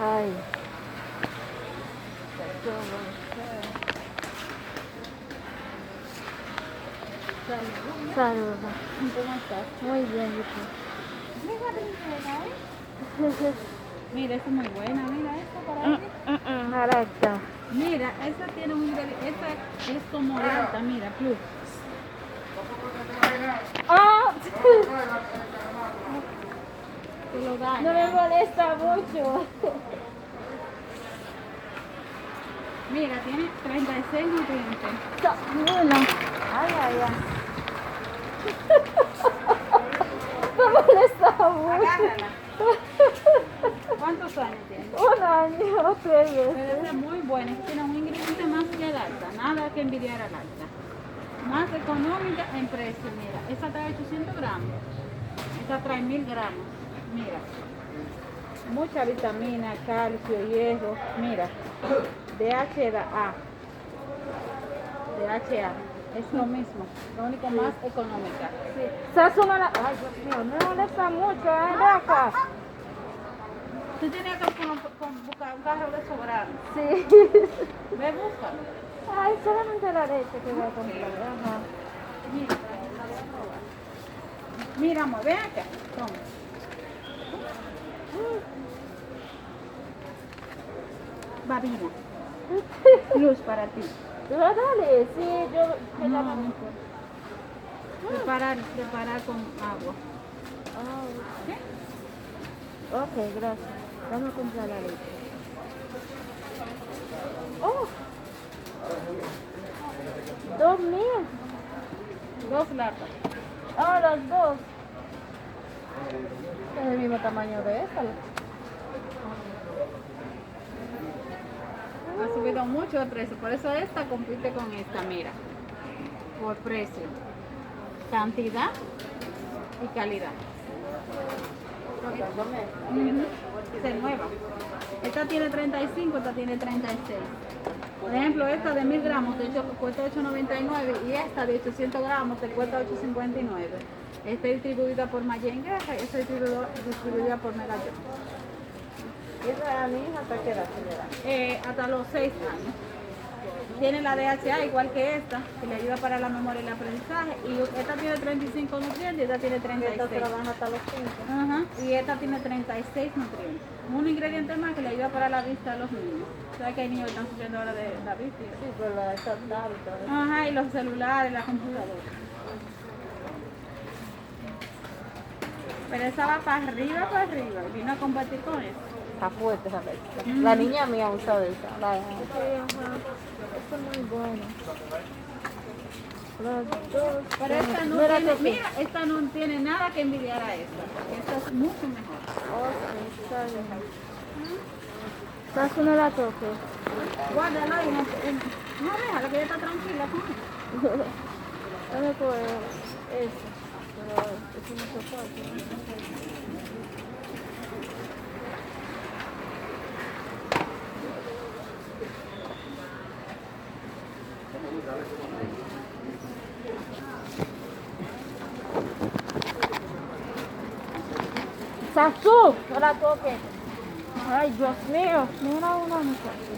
Ay. Saludos. ¿Cómo estás? Muy bien, ¿y tú? Mira, esta es muy buena. Mira, esta para ti. Correcto. Mira, esa tiene un ingrediente. Esta es como de alta, mira, plus. ¡Ah! Te lo da. No me molesta mucho. Mira, tiene 36 nutrientes. Bueno. Ay, ay, ay. Me molesta mucho. Agárrala. ¿Cuántos años tiene? 1 año, 3 Pero veces. esta es muy buena. Esta tiene un ingrediente más que el alta. Nada que envidiar al alta. Más económica en precio, mira. Esta trae 800 gramos. Esta trae 1000 gramos. Mira. Mucha vitamina, calcio, hierro. Mira. DHA. DHA. Es lo mismo. Lo único más económica. Sí. Sasu no la... Ay, Dios mío, no me molesta mucho, ven acá. Tú tenías que buscar un carro de sobrado. Sí. Ve, búscalo. Ay, solamente la leche que voy a comprar. Ajá. Mira. Mira, amor, ven acá. Toma. Babina. Luz para ti. No, dale, sí, yo... No, no importa. Preparar con agua. Oh, ¿Sí? ok, gracias. Vamos a comprar la leche. Oh, 2,000. 2 latas. Oh, los dos. Es el mismo tamaño de esta. Ha subido mucho de precio, por eso esta compite con esta, mira. Por precio, cantidad y calidad. Ujú. Se nueva. Esta tiene 35, esta tiene 36. Por ejemplo, esta de 1000 gramos cuesta 8,99 y esta de 800 gramos te cuesta 8,59. Esta es distribuida por Mayengue y esta es distribuida por Mega Jones. ¿Y esa a mi hija hasta qué edad se le da? Hasta los 6 años. Tiene la DHA igual que esta, que le ayuda para la memoria y el aprendizaje. Y esta tiene 35 nutrientes y esta tiene Esta 36. se la dan hasta los 5. Ajá. Y esta tiene 36 nutrientes. Un ingrediente más que le ayuda para la vista a los niños. ¿Sabes que hay niños que están sufriendo ahora de la vista? Sí, pero la de esta tablet y todo eso. Ajá, y los celulares, la computadora. Pero esa va para arriba. Vino a combatir con eso. Está fuerte esa leche. Mm. La niña mía usa de esa. Sí, ajá. Esto es muy bueno. Los dos. Pero esta no Mira tiene, que mira, esta no tiene nada que envidiar a esta. Esta es mucho mejor. Ok, está bien. ¿Sabes que no la toque? Guárdala y no déjala que ella está tranquila con eso. Dame por eso. Pero eso no se puede. ¡Sasú! No la toques. Ay, Dios mío. Mira una muchacha.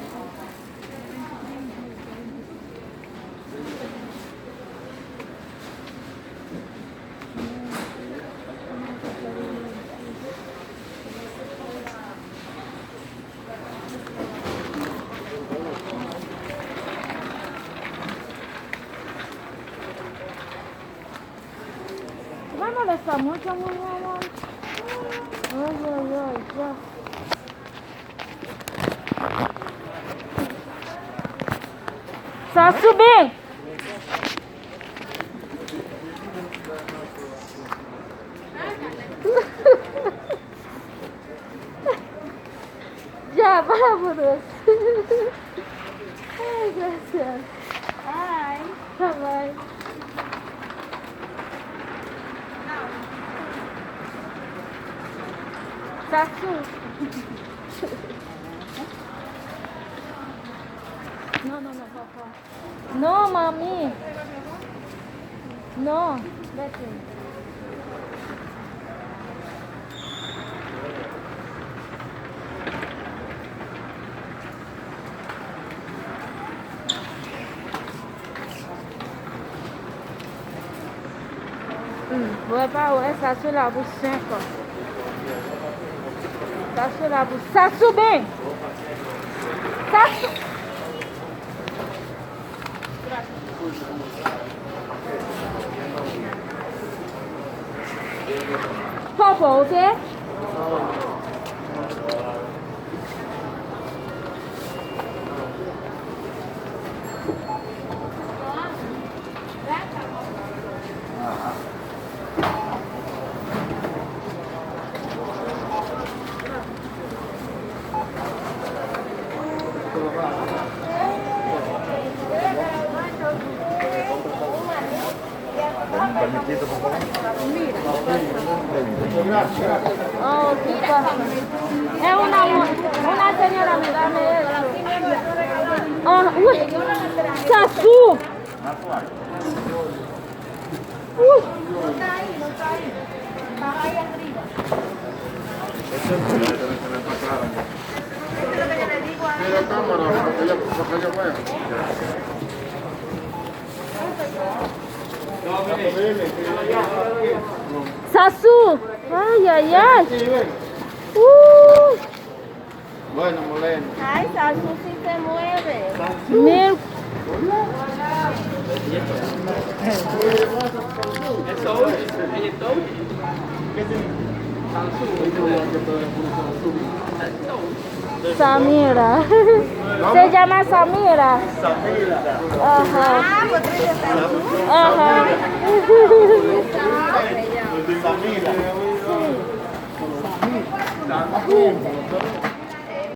Me molesta mucho, mi amor. Ay, ay, ay, ya. Sasu, ven. Ya, vámonos. Ay, gracias. Ay. Bye. Sasu. No, papá. No, mami. No, vete. Ouais, pas ouais, ça sur la bouche 5 ans. Ça sur la bouche. Ça sous bien. Ça sous. Popo, ok? Oh, qué pasa. Es una señora, me dame eso. Ah, uy, Sasú. Uy. Mira cámara, para que ella vea. Sasú. Ay, ay, ay. Sí, ven. Bueno, Moleno. Ay, Sasú sí se mueve. Mira. Samira. Se llama Samira. Ajá. Ajá. Samira.